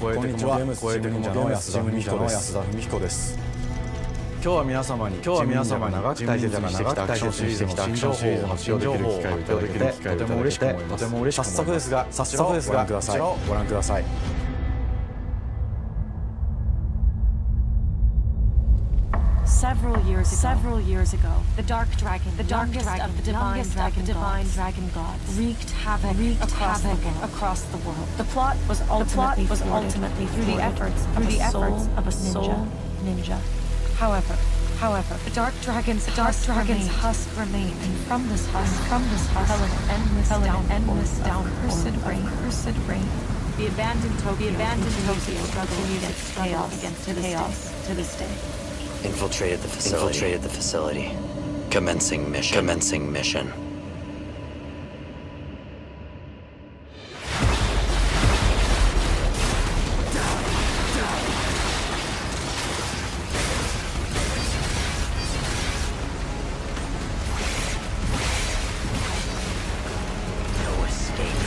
こんにちは。ゲームスチーム忍者の安田文彦です。今日は皆様に長く大切にしてきたアクションシリーズの新情報を発表できる機会をいただけてとても嬉しく思います。早速ですがこちらをご覧ください。Several years ago, the dark dragon, the longest of the divine dragon gods, wreaked havoc across the world. The plot was ultimately through the efforts of a soul ninja. However, the dark dragon's husk remained, and from this husk fell an endless downpour of cursed rain. The abandoned Tokyo struggled against chaos to this day. Infiltrated the facility. Commencing mission. No escape.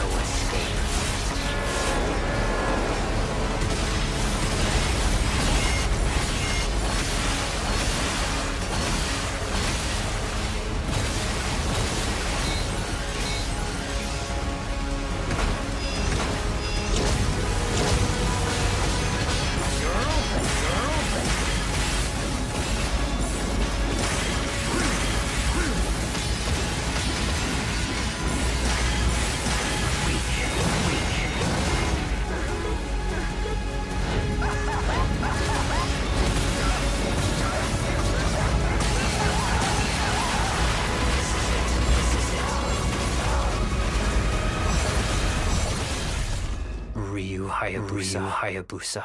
Hayabusa.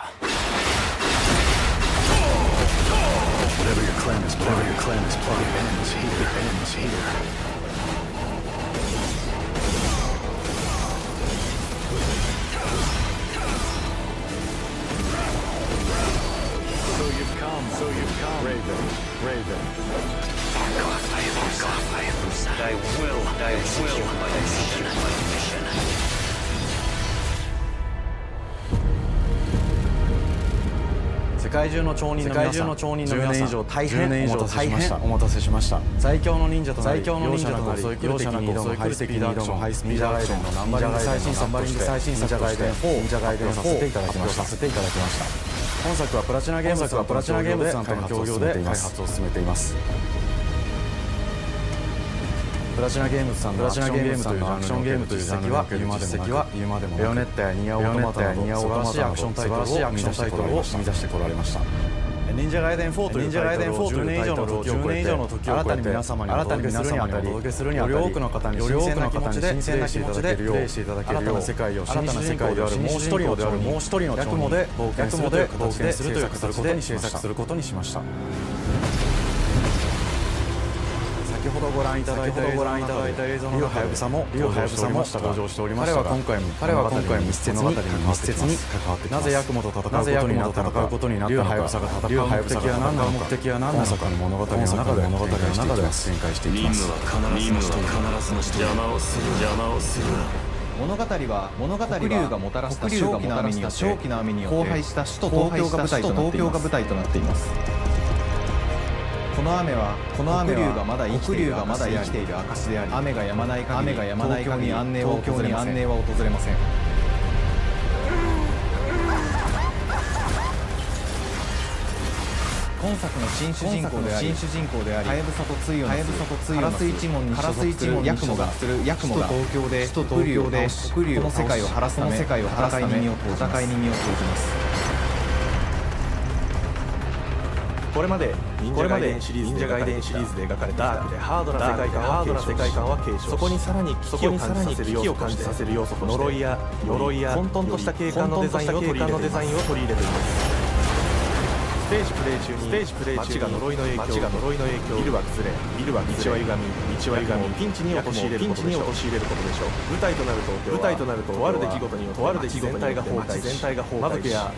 Whatever your clan is plotting ends here. So you've come, Raven. Fuck off, Hayabusa. I will execute my mission. 世界中の町人の皆さん、10年以上大変お待たせしました。最強の忍者となり容赦なく襲い来る敵に挑むハイスピードアクション、ハイスピードアクションのナンバリング最新作として忍者ガイデン4を発表させていただきました。本作はプラチナゲームズさんとの協業で開発を進めています。プラチナゲームズさんのアクションゲームというアクションゲームという実績は言うまでもなく、ベヨネッタやニアオートマタなど素晴らしいアクションタイトルを生み出してこられました。忍者ガイデン4というタイトルを10年以上の時を超えて新たに皆様にお届けするにあたり、より多くの方に新鮮な気持ちでプレイしていただけるよう、新たな世界を新主人公であるもう一人のヤクモで冒険するという形で制作することにしました。先ほどご覧いただいた映像の中でリオハヤブサも登場しておりましたが、彼は今回密接に関わってきます。なぜヤクモと戦うことになったのか、リオハヤブサが戦う目的は何なのか、今作の物語の中で展開していきます。任務は必ず邪魔をする。物語は黒竜がもたらした正気な雨によって荒廃した首都東京が舞台となっています。この雨は黒竜がまだ生きている証であり、雨が止まない限り東京に安寧は訪れません。今作の新主人公であり、ハヤブサとツイオのカラス一門に所属するヤクモが首都東京で黒竜この世界を晴らすため戦いに身を投じます。これまで忍者ガイデンシリーズで描かれたダークでハードな世界観は継承し、そこにさらに危機を感じさせる要素として呪いや混沌とした景観のデザインを取り入れています。ステージプレイ中に街が呪いの影響、ビルは崩れ、道は歪み、ピンチに陥れることでしょう。舞台となるとある出来事によって全体が崩壊し、マブケや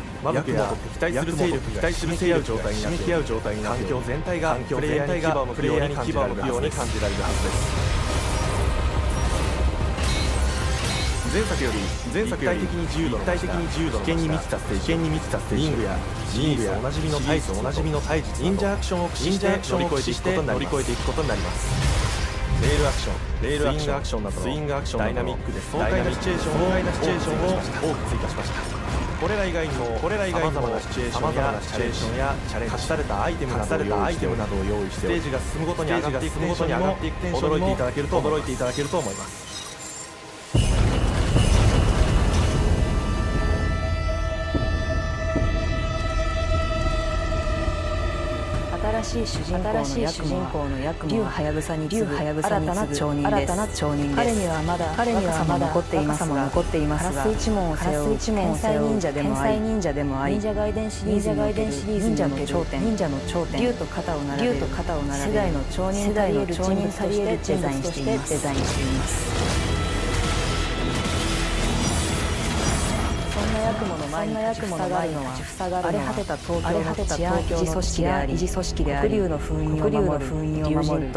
と敵対する勢力が示し合う状態になって環境全体がプレイヤーに牙を向くように感じられるはずです。前作より立体的に自由度の危険に満ちたステージ、リングやおなじみのタイツ、忍者アクションを駆使して乗り越えていくことになります。レールアクション、スイングアクションなどダイナミックで爽快なシチュエーションを多く追加しました。これら以外にも様々なシチュエーションや隠されたアイテムなどを用意してステージが進むごとに上がっていくテンションにも驚いていただけると思います。新しい主人公の役も竜はやぶさに次ぐ新たな町人です。彼にはまだ若さも残っていますが、カラス一門を背負う天才忍者でもあり、忍者ガイデンシリーズ忍者の頂点、竜と肩を並べ世代の町人たり得る人物としてデザインしています。そんな役もの前に立ちふさがるのは荒れ果てた東京の治安維持組織であり、黒竜の封印を守る竜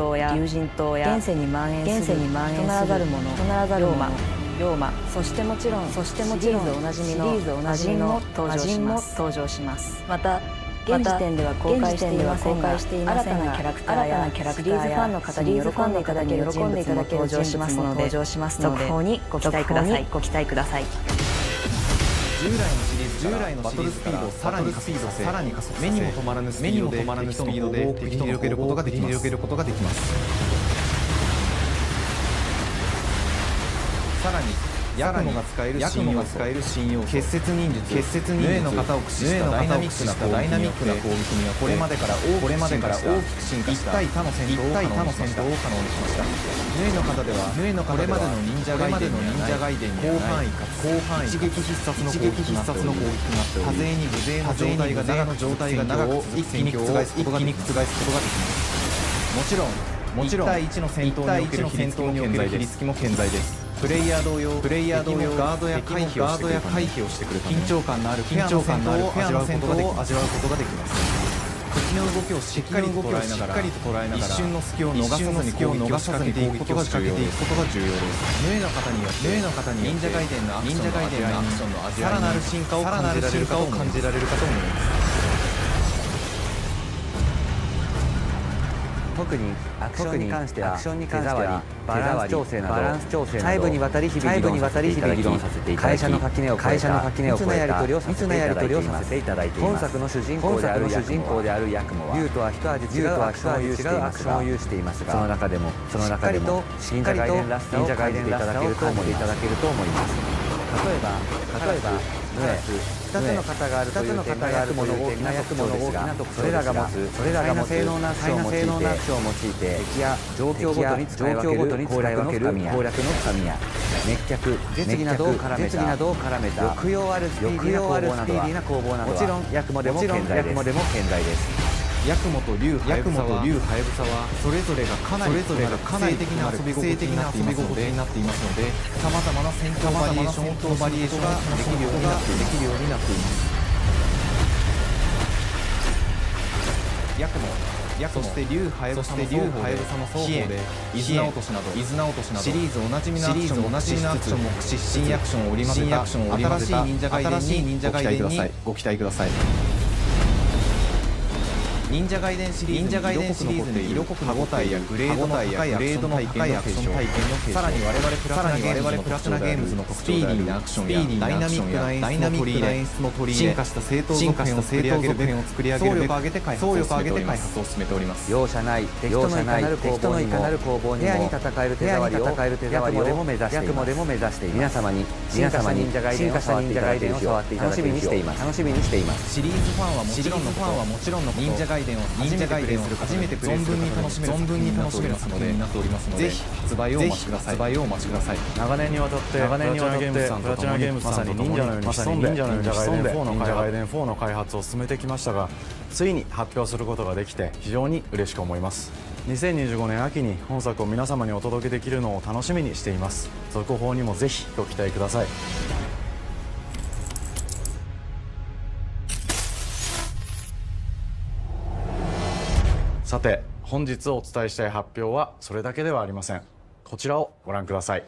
神島や現世に蔓延するとならざる者龍馬、そしてもちろんシリーズおなじみの魔人も登場します。また現時点では公開していませんが、新たなキャラクターやシリーズファンの方に喜んでいただける人物も登場しますので、続報にご期待ください。従来のバトルスピードをさらに加速、目にも止まらぬスピードで敵に避けることができます。さらにヤクモが使える新要素、結節忍術、ヌエの型を駆使したダイナミックな攻撃にはこれまでから大きく進化した一対他の戦闘を可能にしました。ヌエの型ではこれまでの忍者ガイデンに広範囲一撃必殺の攻撃となっており、多勢に無勢の状態が長く一気に覆すことができます。もちろん1対1の戦闘における比率も健在です。プレイヤー同様ガードや回避をしてくるため緊張感のあるフェアな戦闘を味わうことができます。敵の動きをしっかりと捉えながら一瞬の隙を逃さずに攻撃を仕掛けていくことが重要です。ヌエの方によって忍者ガイデンのアクションのさらなる進化を感じられるかと思います。特にアクションに関しては手触り、バランス調整など細部にわたり日々議論させていただき、会社の垣根を越えた密なやり取りをさせていただいています。本作の主人公であるヤクモは竜とは一味違うアクションを有していますが、その中でもしっかりと忍者ガイデンらしさを感じていただけると思います。例えばヌエ2つの型があるという点がヤクモの大きな特徴ですが、それらが持つ性能なアクションを用いて敵や状況ごとに使い分ける攻略の深みや熱脚、絶技などを絡めた抑揚あるスピーディーな攻防などはもちろんヤクモでも健在です。ヤクモと竜ハヤブサはそれぞれがかなり個性的な遊び心地になっていますので、さまざまな戦闘バリエーションができるようになっています。ヤクモそして竜ハヤブサの双方でイズナ落としなどシリーズおなじみのアクションも駆使し新アクションを織り交ぜた新しい忍者ガイデンにご期待ください。忍者ガイデンシリーズに色濃く歯応えやグレードの高いアクション体験の継承、さらに我々プラチナゲームズの特徴であるアクションやダイナミックな演出の取り入れ、進化した正当続編を作り上げるべく総力を挙げて開発を進めております。容赦ない敵とのいかなる攻防にもフェアに戦える手触りをヤクモでも目指しています。皆様に進化した忍者ガイデンを触っていただける日を楽しみにしています。シリーズファンはもちろんのこと、忍者ガイデンを初めてプレイする存分に楽しめる作品になっておりますので、ぜひ発売をお待ちください。長年にわたってプラチナゲームズさんと共にまさに忍者ガイデン4の開発を進めてきましたが、ついに発表することができて非常に嬉しく思います。2025年秋に本作を皆様にお届けできるのを楽しみにしています。続報にもぜひご期待ください。さて、本日お伝えしたい発表はそれだけではありません。こちらをご覧ください。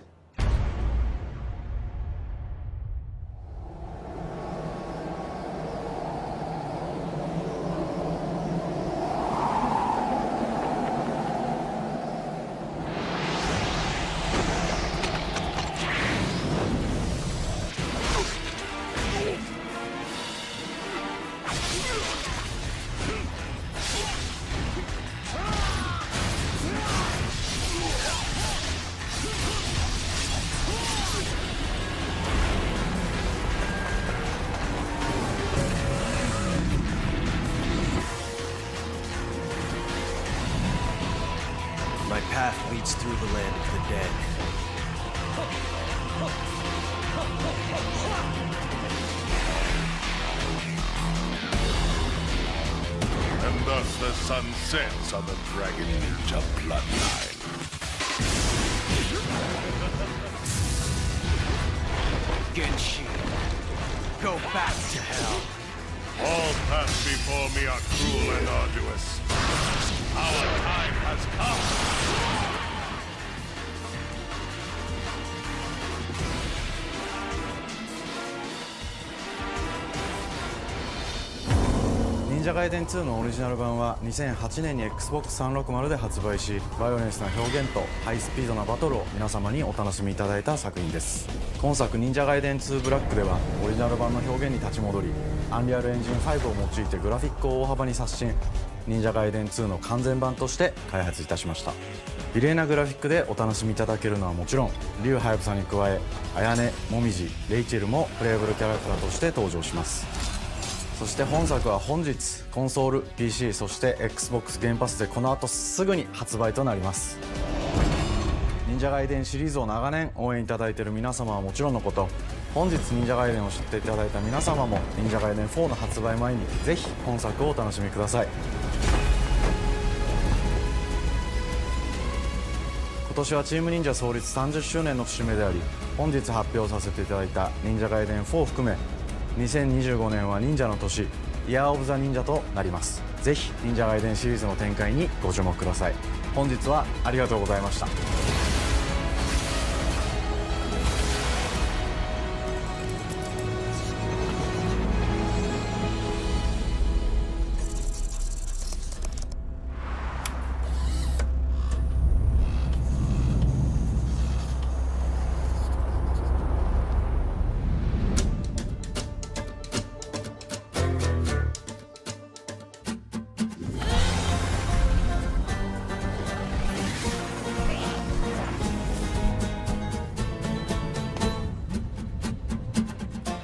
path leads through the land of the dead. And thus the sun sets on the Dragon Ninja bloodline. Genshin, go back to hell. All paths before me are cruel and arduous. Our time has come.忍者ガイデン2のオリジナル版は2008年に Xbox360 で発売し、バイオレンスな表現とハイスピードなバトルを皆様にお楽しみいただいた作品です。今作忍者ガイデン2ブラックではオリジナル版の表現に立ち戻り、アンリアルエンジン5を用いてグラフィックを大幅に刷新、忍者ガイデン2の完全版として開発いたしました。美麗なグラフィックでお楽しみいただけるのはもちろん、竜ハヤブサに加え、綾音、もみじ、レイチェルもプレイブルキャラクターとして登場します。そして本作は本日コンソール、PC、そして Xbox ゲームパスでこの後すぐに発売となります。忍者ガイデンシリーズを長年応援いただいている皆様はもちろんのこと、本日忍者ガイデンを知っていただいた皆様も忍者ガイデン4の発売前にぜひ本作をお楽しみください。今年はチーム忍者創立30周年の節目であり、本日発表させていただいた忍者ガイデン4含め2025年は忍者の年、イヤーオブザ忍者となります。ぜひ忍者ガイデンシリーズの展開にご注目ください。本日はありがとうございました。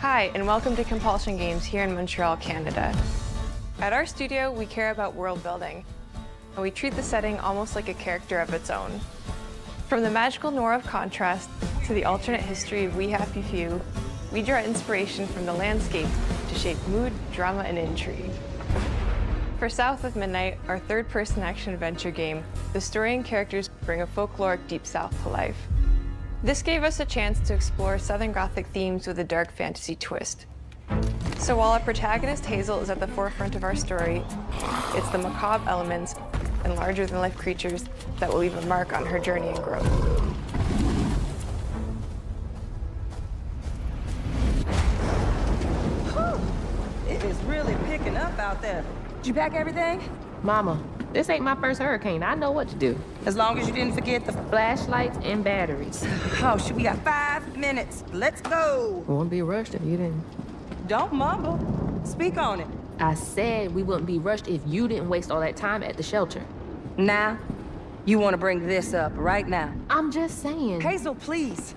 Hi, and welcome to Compulsion Games here in Montreal, Canada. At our studio, we care about world building, and we treat the setting almost like a character of its own. From the magical noir of contrast to the alternate history of We Happy Few, we draw inspiration from the landscape to shape mood, drama, and intrigue. For South of Midnight, our third-person action-adventure game, the story and characters bring a folkloric Deep South to life. This gave us a chance to explore Southern Gothic themes with a dark fantasy twist. So while our protagonist Hazel is at the forefront of our story, it's the macabre elements and larger-than-life creatures that will leave a mark on her journey and growth. It is really picking up out there. Did you pack everything? Mama, this ain't my first hurricane. I know what to do. As long as you didn't forget the Flashlights and batteries. Oh, shit, we got 5 minutes. Let's go. We wouldn't be rushed if you didn't. Don't mumble. Speak on it. I said we wouldn't be rushed if you didn't waste all that time at the shelter. Now, you want to bring this up right now. I'm just saying. Hazel, please.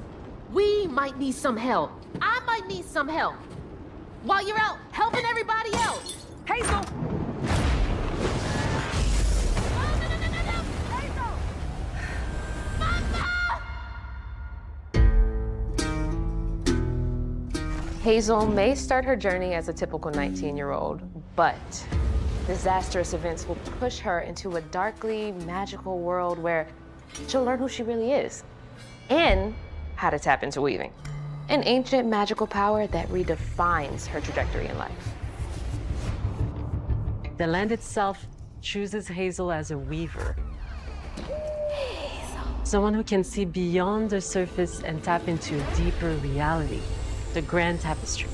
We might need some help. I might need some help. While you're out helping everybody else. Hazel! Hazel may start her journey as a typical 19-year-old, but disastrous events will push her into a darkly magical world where she'll learn who she really is and how to tap into weaving, an ancient magical power that redefines her trajectory in life. The land itself chooses Hazel as a weaver. Someone who can see beyond the surface and tap into a deeper reality. The grand tapestry.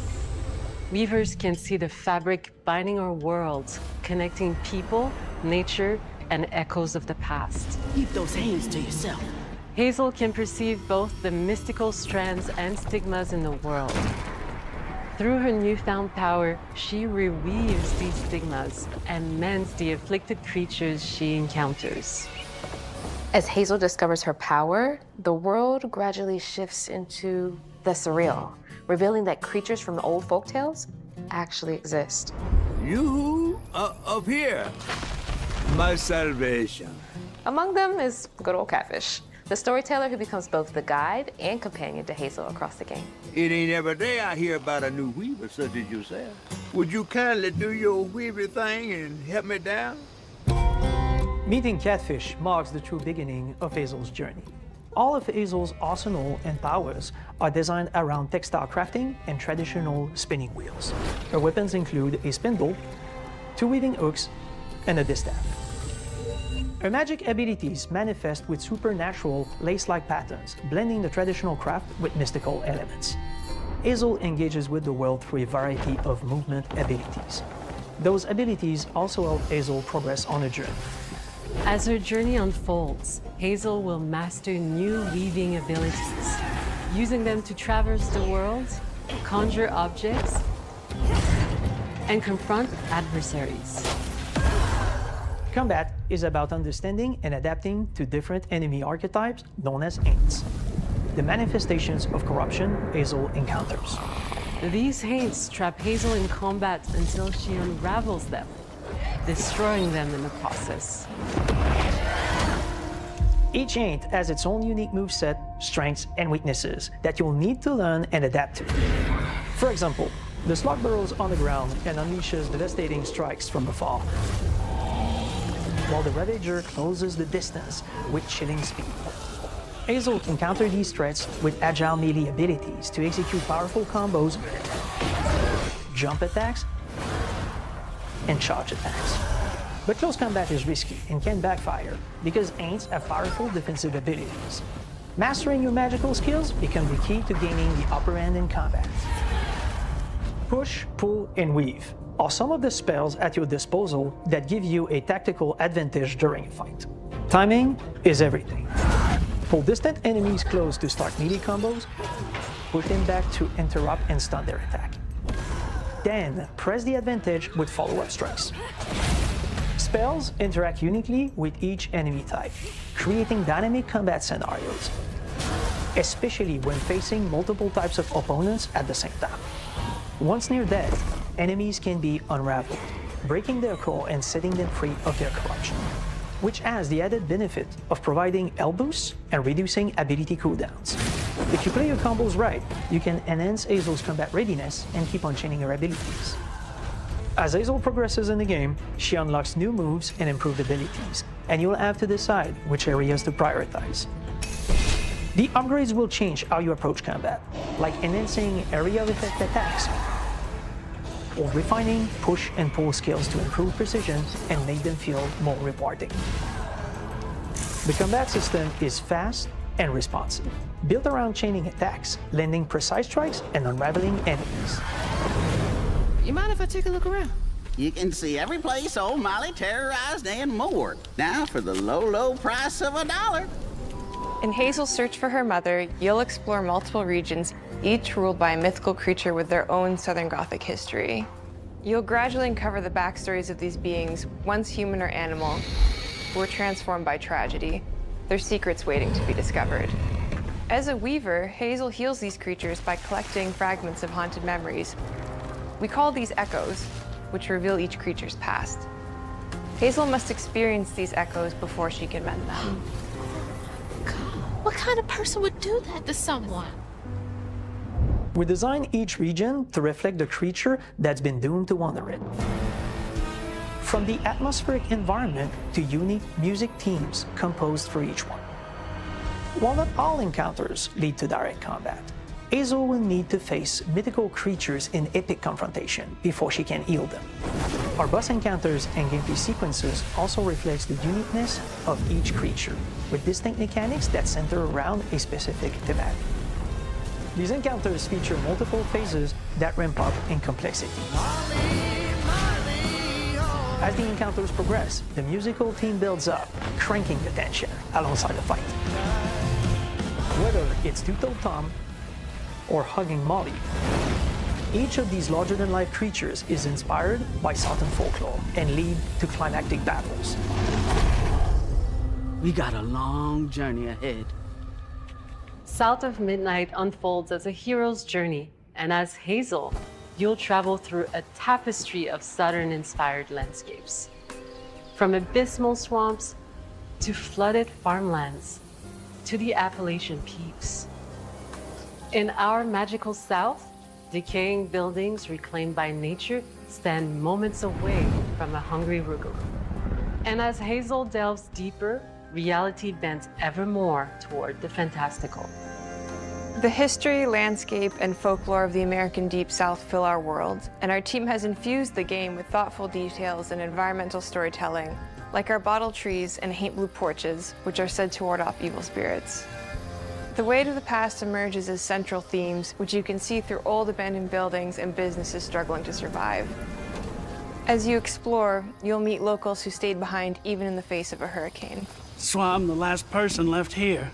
Weavers can see the fabric binding our worlds, connecting people, nature, and echoes of the past. Keep those hands to yourself. Hazel can perceive both the mystical strands and stigmas in the world. Through her newfound power, she reweaves these stigmas and mends the afflicted creatures she encounters. As Hazel discovers her power, the world gradually shifts into the surreal, revealing that creatures from the old folktales actually exist. You up here? My salvation. Among them is good old Catfish, the storyteller who becomes both the guide and companion to Hazel across the game. It ain't every day I hear about a new weaver such as yourself. Would you kindly do your weaver thing and help me down? Meeting Catfish marks the true beginning of Hazel's journey. All of Hazel's arsenal and powers are designed around textile crafting and traditional spinning wheels. Her weapons include a spindle, 2 weaving hooks, and a distaff. Her magic abilities manifest with supernatural lace-like patterns, blending the traditional craft with mystical elements. Hazel engages with the world through a variety of movement abilities. Those abilities also help Hazel progress on her journey. As her journey unfolds, Hazel will master new weaving abilities, using them to traverse the world, conjure objects, and confront adversaries. Combat is about understanding and adapting to different enemy archetypes known as Aints, the manifestations of corruption Hazel encounters. These Haints trap Hazel in combat until she unravels them, destroying them in the process. Each Aint has its own unique moveset, strengths, and weaknesses that you'll need to learn and adapt to. For example, the slug burrows on the ground and unleashes devastating strikes from afar, while the Ravager closes the distance with chilling speed. Hazel can counter these threats with agile melee abilities to execute powerful combos, jump attacks, and charge attacks. But close combat is risky and can backfire because Aints have powerful defensive abilities. Mastering your magical skills becomes the key to gaining the upper hand in combat. Push, pull, and weave are some of the spells at your disposal that give you a tactical advantage during a fight. Timing is everything. Pull distant enemies close to start melee combos, push them back to interrupt and stun their attack. Then press the advantage with follow-up strikes. Spells interact uniquely with each enemy type, creating dynamic combat scenarios, especially when facing multiple types of opponents at the same time. Once near death, enemies can be unraveled, breaking their core and setting them free of their corruption, which has the added benefit of providing health boosts and reducing ability cooldowns. If you play your combos right, you can enhance Hazel's combat readiness and keep on chaining her abilities. As Hazel progresses in the game, she unlocks new moves and improved abilities, and you'll have to decide which areas to prioritize. The upgrades will change how you approach combat, like enhancing area of effect attacks, or refining push and pull skills to improve precision and make them feel more rewarding. The combat system is fast and responsive, built around chaining attacks, landing precise strikes, and unraveling enemies. You mind if I take a look around? You can see every place old Molly terrorized and more. Now for the low, low price of $1. In Hazel's search for her mother, you'll explore multiple regions, each ruled by a mythical creature with their own Southern Gothic history. You'll gradually uncover the backstories of these beings, once human or animal, who were transformed by tragedy, their secrets waiting to be discovered. As a weaver, Hazel heals these creatures by collecting fragments of haunted memories. We call these echoes, which reveal each creature's past. Hazel must experience these echoes before she can mend them. What kind of person would do that to someone? We design each region to reflect the creature that's been doomed to wander it. From the atmospheric environment to unique music themes composed for each one. While not all encounters lead to direct combat, Hazel will need to face mythical creatures in epic confrontation before she can heal them. Our boss encounters and gameplay sequences also reflects the uniqueness of each creature, with distinct mechanics that center around a specific thematic. These encounters feature multiple phases that ramp up in complexity. As the encounters progress, the musical theme builds up, cranking the tension alongside the fight. Whether it's Two-Toed Tom or hugging Molly, each of these larger-than-life creatures is inspired by Southern folklore and lead to climactic battles. We got a long journey ahead. South of Midnight unfolds as a hero's journey, and as Hazel, you'll travel through a tapestry of Southern-inspired landscapes. From abysmal swamps to flooded farmlands to the Appalachian peaks. In our magical South, decaying buildings reclaimed by nature stand moments away from a hungry Rugaloo. And as Hazel delves deeper, reality bends ever more toward the fantastical. The history, landscape, and folklore of the American Deep South fill our world, and our team has infused the game with thoughtful details and environmental storytelling, like our bottle trees and haint blue porches, which are said to ward off evil spirits. The way to the past emerges as central themes, which you can see through old abandoned buildings and businesses struggling to survive. As you explore, you'll meet locals who stayed behind even in the face of a hurricane. So I'm the last person left here.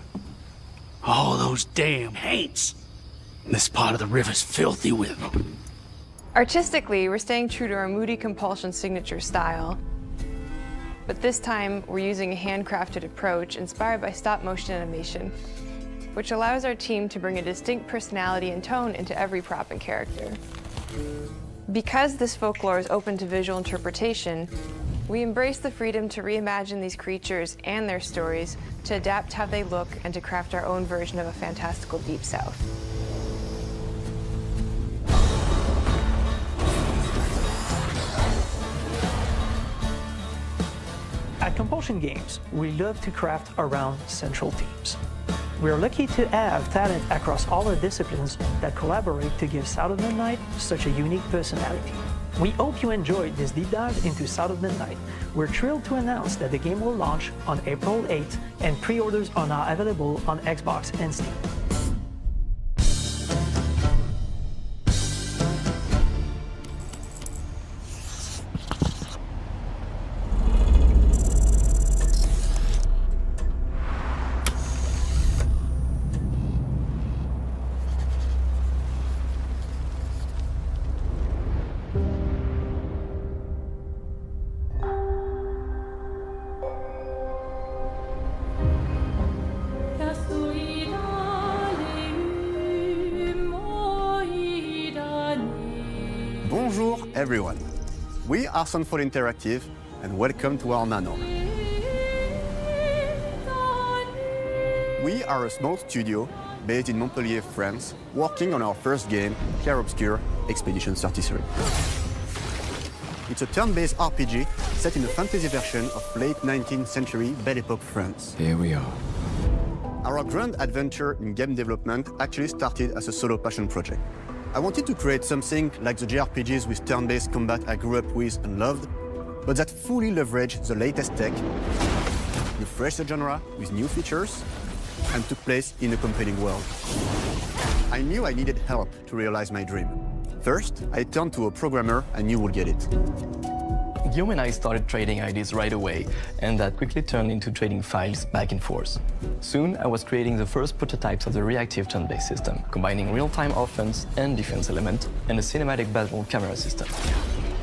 All those damn haints. This part of the river's filthy with them. Artistically, we're staying true to our moody compulsion signature style. But this time, we're using a handcrafted approach inspired by stop-motion animation, which allows our team to bring a distinct personality and tone into every prop and character. Because this folklore is open to visual interpretation, we embrace the freedom to reimagine these creatures and their stories, to adapt how they look, and to craft our own version of a fantastical Deep South. At Compulsion Games, we love to craft around central themes. We are lucky to have talent across all our disciplines that collaborate to give South of Midnight such a unique personality. We hope you enjoyed this deep dive into South of Midnight. We're thrilled to announce that the game will launch on April 8th, and pre-orders are now available on Xbox and Steam. Bonjour everyone. We are Sunfall Interactive and welcome to our manor. We are a small studio based in Montpellier, France, working on our first game, Clair Obscur, Expedition 33. It's a turn-based RPG set in a fantasy version of late 19th century Belle Epoque France. Here we are. Our grand adventure in game development actually started as a solo passion project. I wanted to create something like the JRPGs with turn-based combat I grew up with and loved, but that fully leveraged the latest tech, refreshed the genre with new features, and took place in a compelling world. I knew I needed help to realize my dream. First, I turned to a programmer I knew would get it. Guillaume and I started trading ideas right away, and that quickly turned into trading files back and forth. Soon, I was creating the first prototypes of the reactive turn-based system, combining real-time offense and defense element, and a cinematic battle camera system.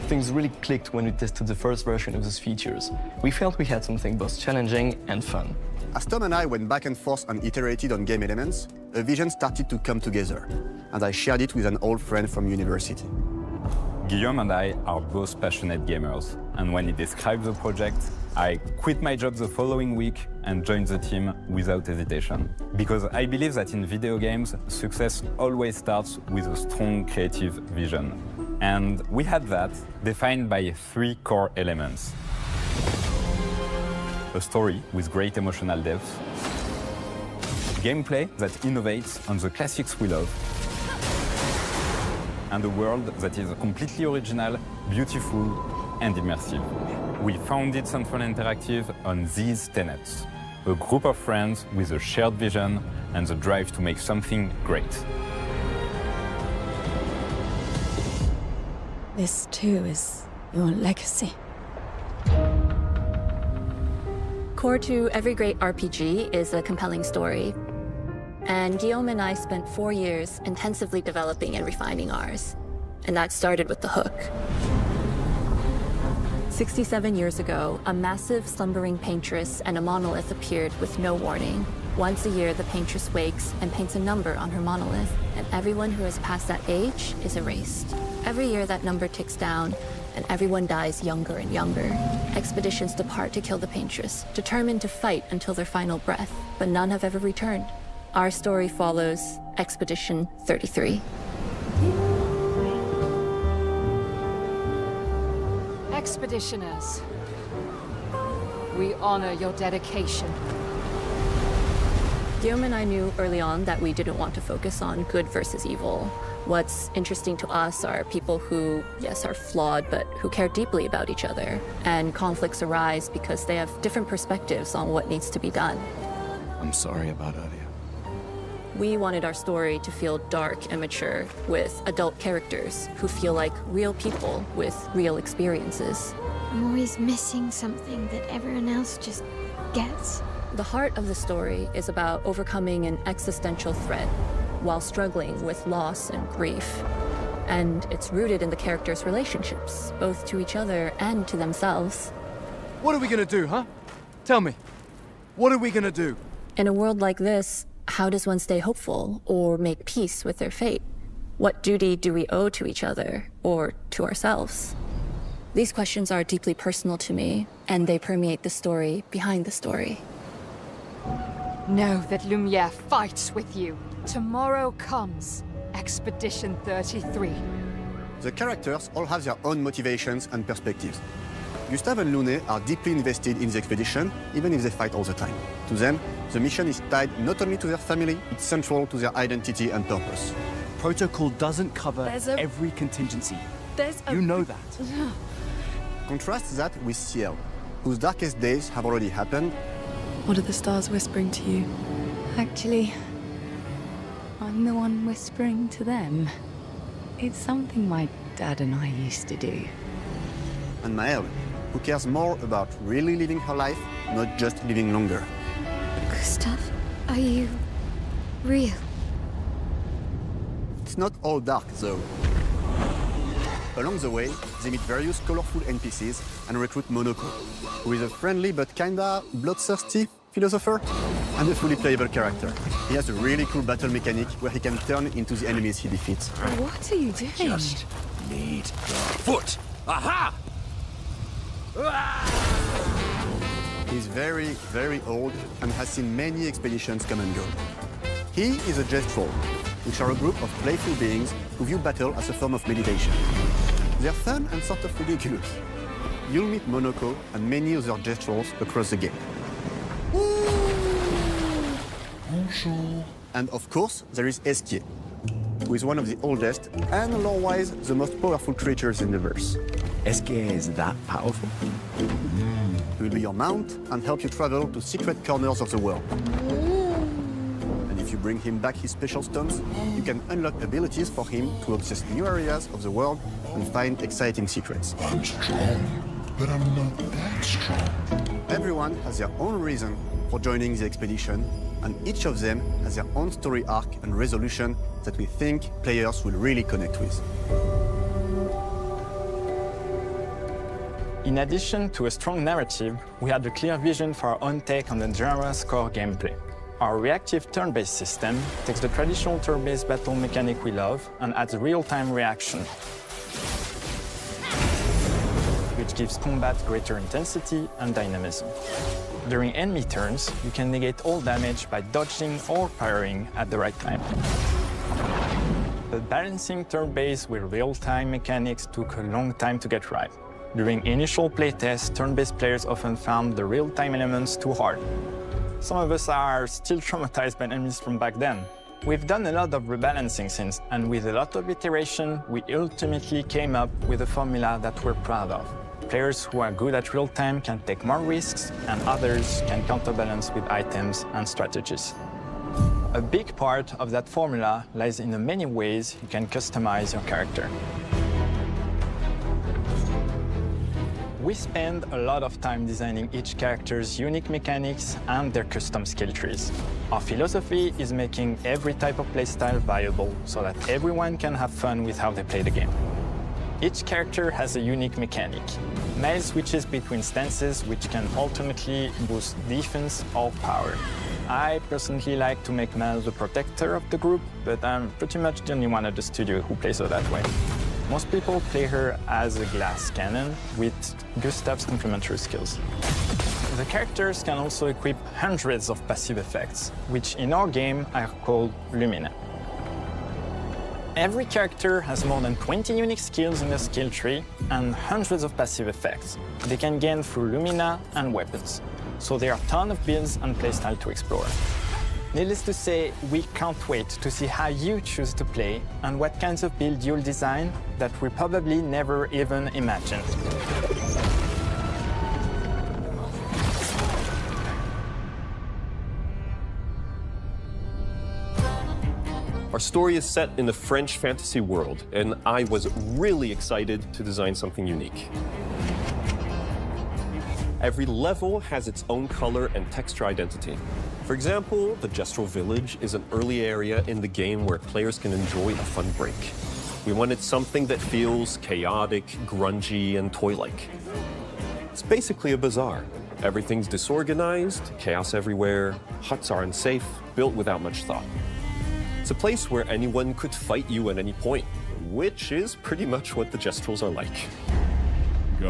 Things really clicked when we tested the first version of those features. We felt we had something both challenging and fun. As Tom and I went back and forth and iterated on game elements, a vision started to come together, and I shared it with an old friend from university. Guillaume and I are both passionate gamers, and when he described the project, I quit my job the following week and joined the team without hesitation. Because I believe that in video games, success always starts with a strong creative vision. And we had that, defined by 3 core elements. A story with great emotional depth, gameplay that innovates on the classics we love, and a world that is completely original, beautiful, and immersive. We founded Sunfall Interactive on these tenets: a group of friends with a shared vision and the drive to make something great. This too is your legacy. Core to every great RPG is a compelling story. And Guillaume and I spent 4 years intensively developing and refining ours. And that started with the hook. 67 years ago, a massive slumbering paintress and a monolith appeared with no warning. Once a year, the paintress wakes and paints a number on her monolith, and everyone who has passed that age is erased. Every year that number ticks down, and everyone dies younger and younger. Expeditions depart to kill the Paintress, determined to fight until their final breath, but none have ever returned. Our story follows Expedition 33. Expeditioners, we honor your dedication. Guillaume and I knew early on that we didn't want to focus on good versus evil. What's interesting to us are people who, yes, are flawed, but who care deeply about each other. And conflicts arise because they have different perspectives on what needs to be done. I'm sorry about earlier. We wanted our story to feel dark and mature, with adult characters who feel like real people with real experiences. I'm always missing something that everyone else just gets. The heart of the story is about overcoming an existential threat while struggling with loss and grief. And it's rooted in the characters' relationships, both to each other and to themselves. What are we gonna do, huh? Tell me. What are we gonna do? In a world like this, how does one stay hopeful or make peace with their fate? What duty do we owe to each other or to ourselves? These questions are deeply personal to me, and they permeate the story behind the story. Know that Lumiere fights with you. Tomorrow comes Expedition 33. The characters all have their own motivations and perspectives. Gustave and Lune are deeply invested in the expedition, even if they fight all the time. To them, the mission is tied not only to their family, it's central to their identity and purpose. Protocol doesn't cover every contingency. You know that. Contrast that with Ciel, whose darkest days have already happened. What are the stars whispering to you? Actually, I'm the one whispering to them. It's something my dad and I used to do. And Maëlle, who cares more about really living her life, not just living longer. Gustave, are you real? It's not all dark, though. Along the way, they meet various colorful NPCs and recruit Monoko, who is a friendly but kinda bloodthirsty philosopher and a fully playable character. He has a really cool battle mechanic where he can turn into the enemies he defeats. What are you doing? Just need the foot. Aha! He's very, very old and has seen many expeditions come and go. He is a Gestrol, which are a group of playful beings who view battle as a form of meditation. They're fun and sort of ridiculous. You'll meet Monoko and many other Gestrols across the game. And of course, there is Esquier, who is one of the oldest and lore-wise the most powerful creatures in the verse. Esquier is that powerful? He will be your mount and help you travel to secret corners of the world. And if you bring him back his special stones, you can unlock abilities for him to access new areas of the world and find exciting secrets. I'm strong, but I'm not that strong. Everyone has their own reason for joining the expedition, and each of them has their own story arc and resolution that we think players will really connect with. In addition to a strong narrative, we had a clear vision for our own take on the genre's core gameplay. Our reactive turn-based system takes the traditional turn-based battle mechanic we love and adds real-time reaction, which gives combat greater intensity and dynamism. During enemy turns, you can negate all damage by dodging or parrying at the right time. But balancing turn-based with real-time mechanics took a long time to get right. During initial playtests, turn-based players often found the real-time elements too hard. Some of us are still traumatized by enemies from back then. We've done a lot of rebalancing since, and with a lot of iteration, we ultimately came up with a formula that we're proud of. Players who are good at real-time can take more risks, and others can counterbalance with items and strategies. A big part of that formula lies in the many ways you can customize your character. We spend a lot of time designing each character's unique mechanics and their custom skill trees. Our philosophy is making every type of playstyle viable so that everyone can have fun with how they play the game. Each character has a unique mechanic. Maëlle switches between stances which can alternately boost defense or power. I personally like to make Maëlle the protector of the group, but I'm pretty much the only one at the studio who plays her that way. Most people play her as a glass cannon with Gustav's complementary skills. The characters can also equip hundreds of passive effects, which in our game are called Lumina. Every character has more than 20 unique skills in their skill tree and hundreds of passive effects they can gain through Lumina and weapons. So there are a ton of builds and playstyle to explore. Needless to say, we can't wait to see how you choose to play and what kinds of build you'll design that we probably never even imagined. Our story is set in the French fantasy world, and I was really excited to design something unique. Every level has its own color and texture identity. For example, the Gestural Village is an early area in the game where players can enjoy a fun break. We wanted something that feels chaotic, grungy, and toy-like. It's basically a bazaar. Everything's disorganized, chaos everywhere, huts are unsafe, built without much thought. It's a place where anyone could fight you at any point, which is pretty much what the Gestrals are like. The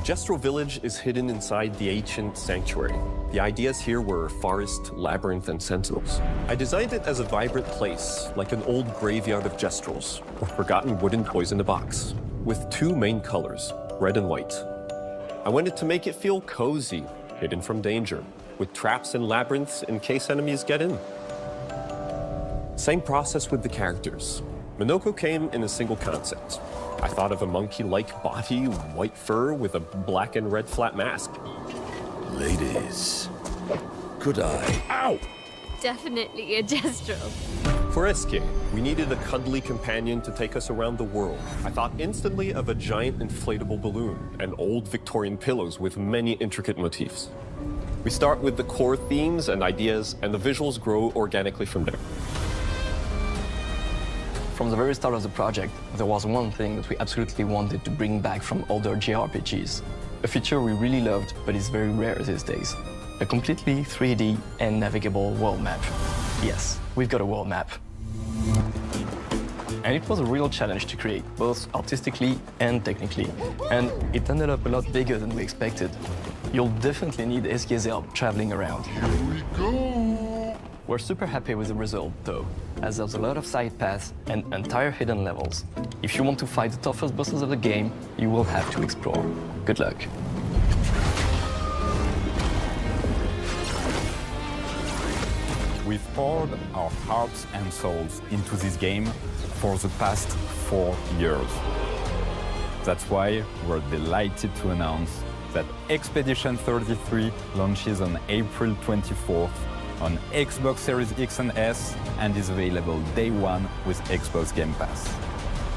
Gestral Village is hidden inside the ancient sanctuary. The ideas here were forest, labyrinth, and sentinels. I designed it as a vibrant place, like an old graveyard of Gestrals, or forgotten wooden toys in a box, with two main colors, red and white. I wanted to make it feel cozy, hidden from danger, with traps and labyrinths in case enemies get in. Same process with the characters. Minoko came in a single concept. I thought of a monkey-like body, white fur, with a black and red flat mask. Ladies, could I? Ow! Definitely a Gestral. For Eske, we needed a cuddly companion to take us around the world. I thought instantly of a giant inflatable balloon and old Victorian pillows with many intricate motifs. We start with the core themes and ideas, and the visuals grow organically from there. From the very start of the project, there was one thing that we absolutely wanted to bring back from older JRPGs. A feature we really loved, but is very rare these days. A completely 3D and navigable world map. Yes, we've got a world map. And it was a real challenge to create, both artistically and technically. And it ended up a lot bigger than we expected. You'll definitely need Eske's help traveling around. Here we go! We're super happy with the result, though, as there's a lot of side paths and entire hidden levels. If you want to fight the toughest bosses of the game, you will have to explore. Good luck. We've poured our hearts and souls into this game for the past 4 years. That's why we're delighted to announce that Expedition 33 launches on April 24th on Xbox Series X and S and is available day one with Xbox Game Pass.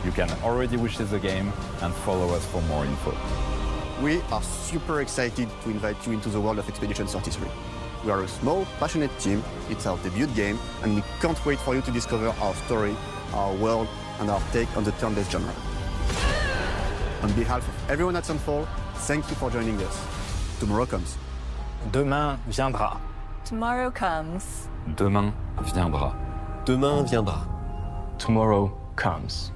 You can already wishlist the game and follow us for more info. We are super excited to invite you into the world of Expedition 33. We are a small, passionate team, it's our debut game, and we can't wait for you to discover our story, our world, and our take on the turn-based genre. On behalf of everyone at Sunfall, thank you for joining us. Tomorrow comes. Demain viendra. Tomorrow comes. Demain viendra. Demain viendra. Tomorrow comes.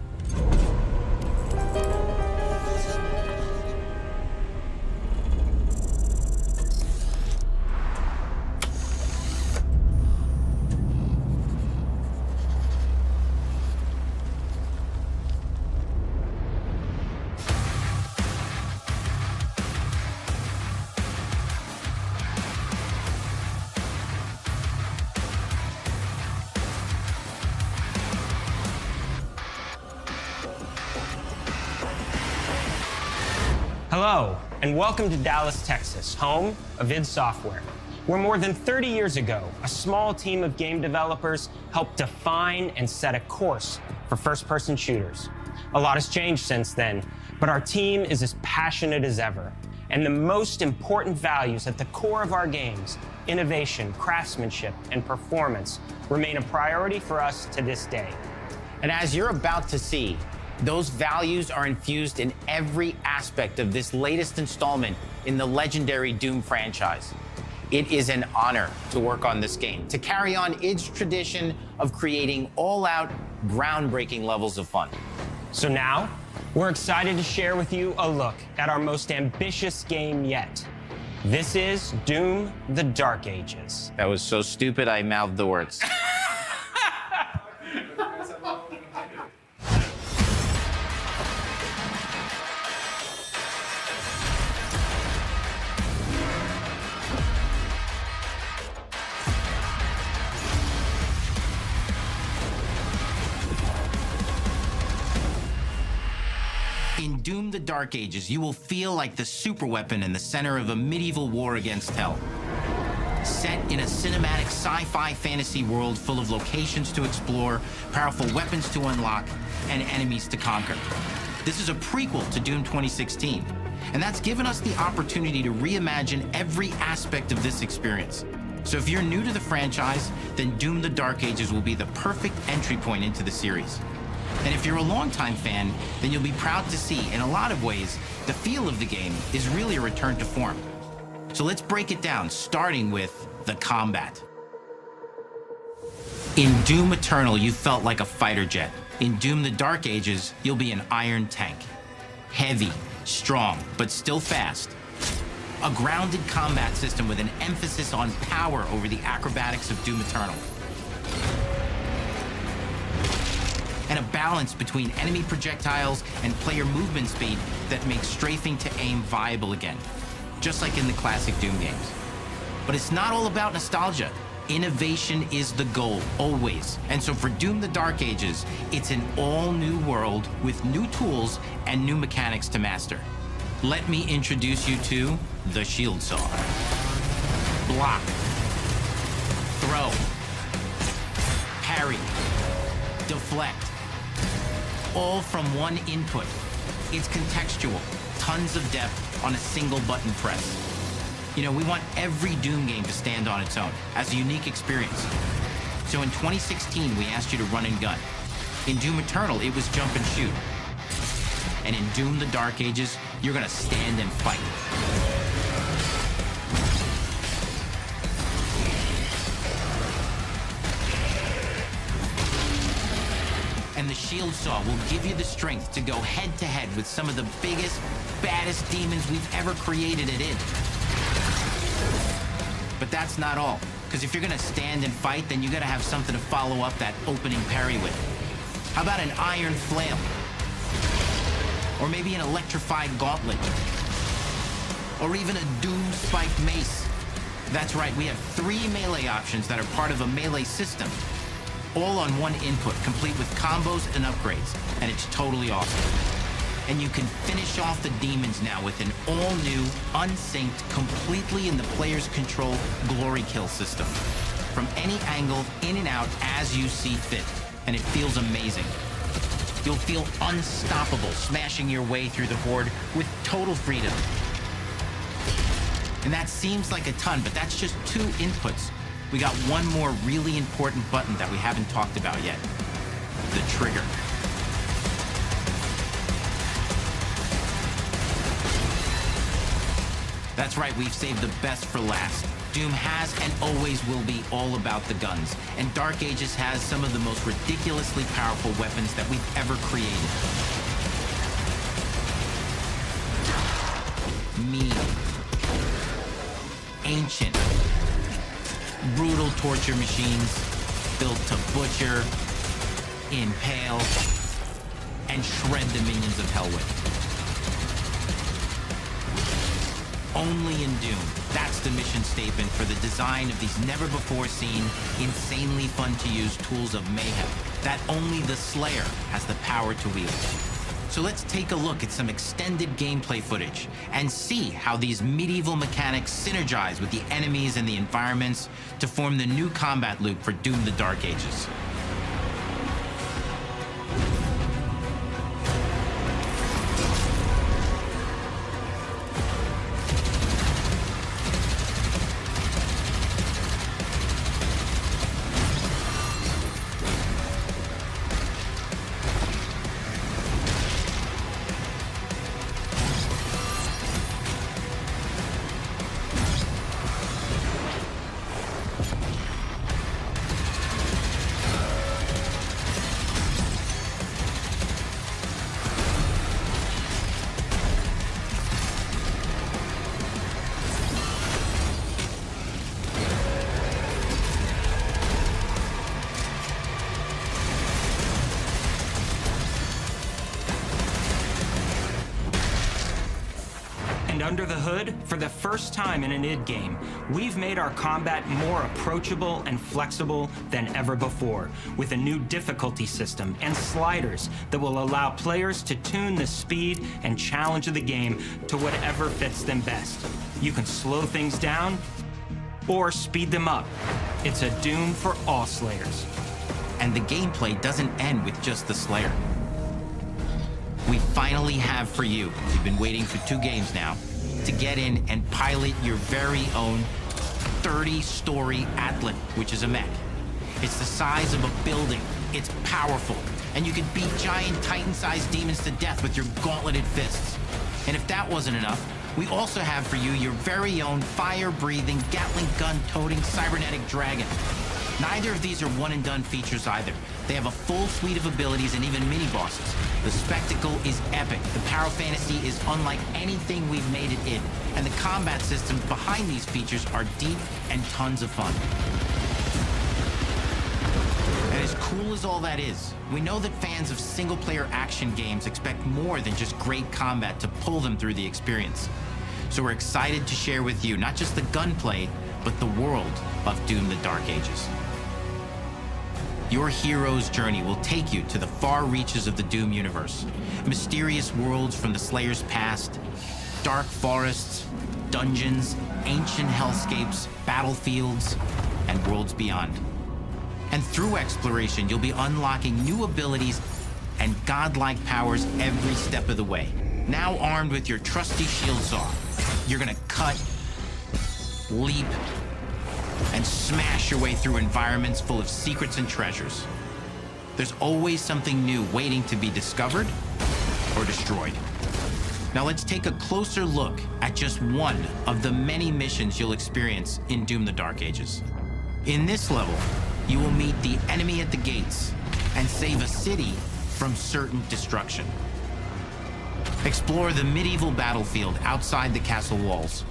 Hello, and welcome to Dallas, Texas, home of id Software, where more than 30 years ago, a small team of game developers helped define and set a course for first-person shooters. A lot has changed since then, but our team is as passionate as ever. And the most important values at the core of our games, innovation, craftsmanship, and performance, remain a priority for us to this day. And as you're about to see, those values are infused in every aspect of this latest installment in the legendary Doom franchise. It is an honor to work on this game, to carry on id's tradition of creating all-out, groundbreaking levels of fun. So now, we're excited to share with you a look at our most ambitious game yet. This is Doom: The Dark Ages. That was so stupid, I mouthed the words. In Doom: The Dark Ages, you will feel like the superweapon in the center of a medieval war against hell. Set in a cinematic sci-fi fantasy world full of locations to explore, powerful weapons to unlock, and enemies to conquer. This is a prequel to Doom 2016, and that's given us the opportunity to reimagine every aspect of this experience. So if you're new to the franchise, then Doom: The Dark Ages will be the perfect entry point into the series. And if you're a longtime fan, then you'll be proud to see, in a lot of ways, the feel of the game is really a return to form. So let's break it down, starting with the combat. In Doom Eternal, you felt like a fighter jet. In Doom: The Dark Ages, you'll be an iron tank. Heavy, strong, but still fast. A grounded combat system with an emphasis on power over the acrobatics of Doom Eternal. And a balance between enemy projectiles and player movement speed that makes strafing to aim viable again, just like in the classic Doom games. But it's not all about nostalgia. Innovation is the goal, always. And so for Doom: The Dark Ages, it's an all-new world with new tools and new mechanics to master. Let me introduce you to the Shield Saw. Block. Throw. Parry. Deflect. All from one input. It's contextual, tons of depth on a single button press. You know, we want every Doom game to stand on its own as a unique experience. So in 2016, we asked you to run and gun. In Doom Eternal, it was jump and shoot. And in Doom: The Dark Ages, you're gonna stand and fight. And the Shield Saw will give you the strength to go head-to-head with some of the biggest, baddest demons we've ever created at id. But that's not all, because if you're gonna stand and fight, then you gotta have something to follow up that opening parry with. How about an iron flail? Or maybe an electrified gauntlet? Or even a Doom spiked mace? That's right, we have 3 melee options that are part of a melee system. All on one input, complete with combos and upgrades, and it's totally awesome. And you can finish off the demons now with an all-new, unsynced, completely in the player's control glory kill system. From any angle, in and out, as you see fit, and it feels amazing. You'll feel unstoppable, smashing your way through the horde with total freedom. And that seems like a ton, but that's just 2 inputs. We got one more really important button that we haven't talked about yet. The trigger. That's right, we've saved the best for last. Doom has and always will be all about the guns, and Dark Ages has some of the most ridiculously powerful weapons that we've ever created. Mean. Ancient. Brutal torture machines built to butcher, impale, and shred the minions of hell with. Only in Doom, that's the mission statement for the design of these never-before-seen, insanely fun-to-use tools of mayhem that only the Slayer has the power to wield. So let's take a look at some extended gameplay footage and see how these medieval mechanics synergize with the enemies and the environments to form the new combat loop for Doom: The Dark Ages. Under the hood, for the first time in an id game, we've made our combat more approachable and flexible than ever before, with a new difficulty system and sliders that will allow players to tune the speed and challenge of the game to whatever fits them best. You can slow things down or speed them up. It's a Doom for all Slayers. And the gameplay doesn't end with just the Slayer. We finally have for you, you've been waiting for 2 games now, to get in and pilot your very own 30-story Atlas, which is a mech. It's the size of a building, it's powerful, and you can beat giant Titan-sized demons to death with your gauntleted fists. And if that wasn't enough, we also have for you your very own fire-breathing, Gatling gun-toting cybernetic dragon. Neither of these are one-and-done features either. They have a full suite of abilities and even mini-bosses. The spectacle is epic. The Power Fantasy is unlike anything we've made it in. And the combat systems behind these features are deep and tons of fun. And as cool as all that is, we know that fans of single-player action games expect more than just great combat to pull them through the experience. So we're excited to share with you not just the gunplay, but the world of Doom: The Dark Ages. Your hero's journey will take you to the far reaches of the Doom universe. Mysterious worlds from the Slayer's past, dark forests, dungeons, ancient hellscapes, battlefields, and worlds beyond. And through exploration, you'll be unlocking new abilities and godlike powers every step of the way. Now armed with your trusty shield saw, you're gonna cut, leap, and smash your way through environments full of secrets and treasures. There's always something new waiting to be discovered or destroyed. Now let's take a closer look at just one of the many missions you'll experience in Doom: The Dark Ages. In this level, you will meet the enemy at the gates and save a city from certain destruction. Explore the medieval battlefield outside the castle walls,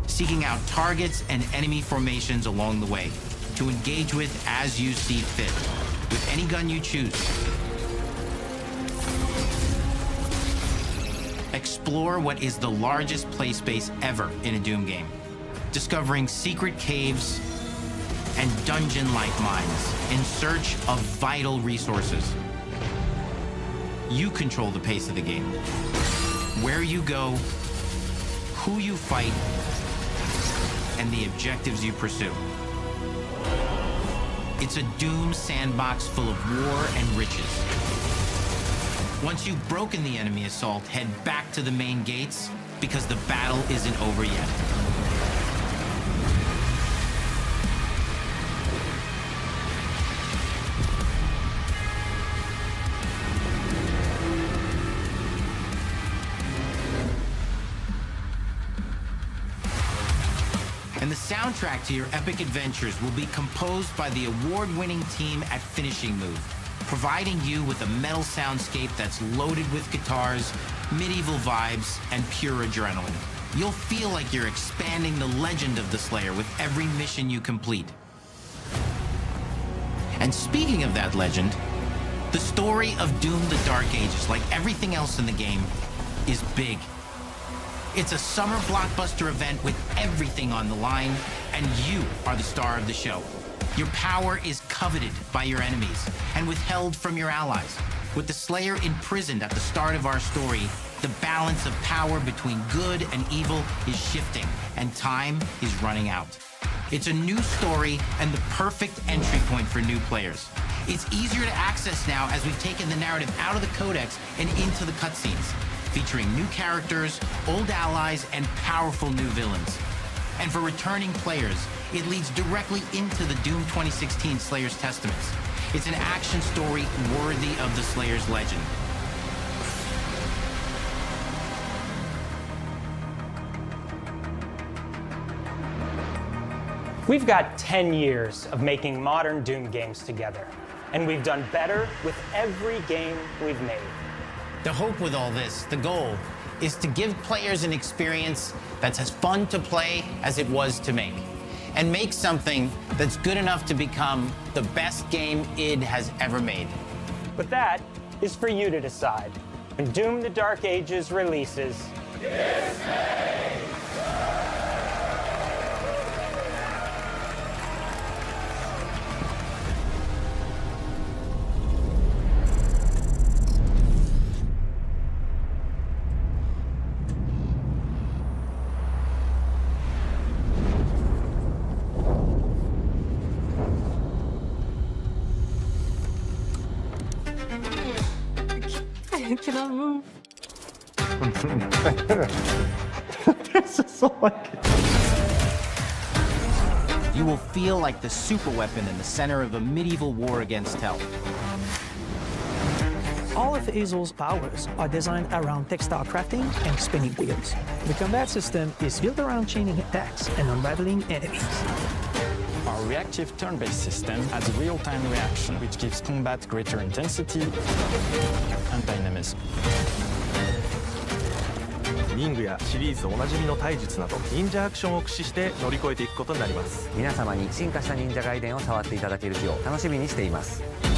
seeking out targets and enemy formations along the way to engage with as you see fit, with any gun you choose. Explore what is the largest play space ever in a Doom game, discovering secret caves and dungeon-like mines in search of vital resources. You control the pace of the game, where you go, who you fight, and the objectives you pursue. It's a Doom sandbox full of war and riches. Once you've broken the enemy assault, head back to the main gates, because the battle isn't over yet. And the soundtrack to your epic adventures will be composed by the award-winning team at Finishing Move, providing you with a metal soundscape that's loaded with guitars, medieval vibes, and pure adrenaline. You'll feel like you're expanding the legend of the Slayer with every mission you complete. And speaking of that legend, the story of Doom: The Dark Ages, like everything else in the game, is big. It's a summer blockbuster event with everything on the line, and you are the star of the show. Your power is coveted by your enemies and withheld from your allies. With the Slayer imprisoned at the start of our story, the balance of power between good and evil is shifting, and time is running out. It's a new story and the perfect entry point for new players. It's easier to access now as we've taken the narrative out of the codex and into the cutscenes, featuring new characters, old allies, and powerful new villains. And for returning players, it leads directly into the Doom 2016 Slayer's Testaments. It's an action story worthy of the Slayer's legend. We've got 10 years of making modern Doom games together, and we've done better with every game we've made. The hope with all this, the goal, is to give players an experience that's as fun to play as it was to make, and make something that's good enough to become the best game id has ever made. But that is for you to decide. When Doom: The Dark Ages releases I cannot move. This is so like You will feel like the superweapon in the center of a medieval war against hell. all of Hazel's powers are designed around textile crafting and spinning wheels. The combat system is built around chaining attacks and unraveling enemies. Our reactive turn-based system has a real-time reaction, which gives combat greater intensity and dynamism. 忍具やシリーズおなじみの体術など忍者アクションを駆使して乗り越えていくことになります。皆様に進化した忍者ガイデンを触っていただける日を楽しみにしています。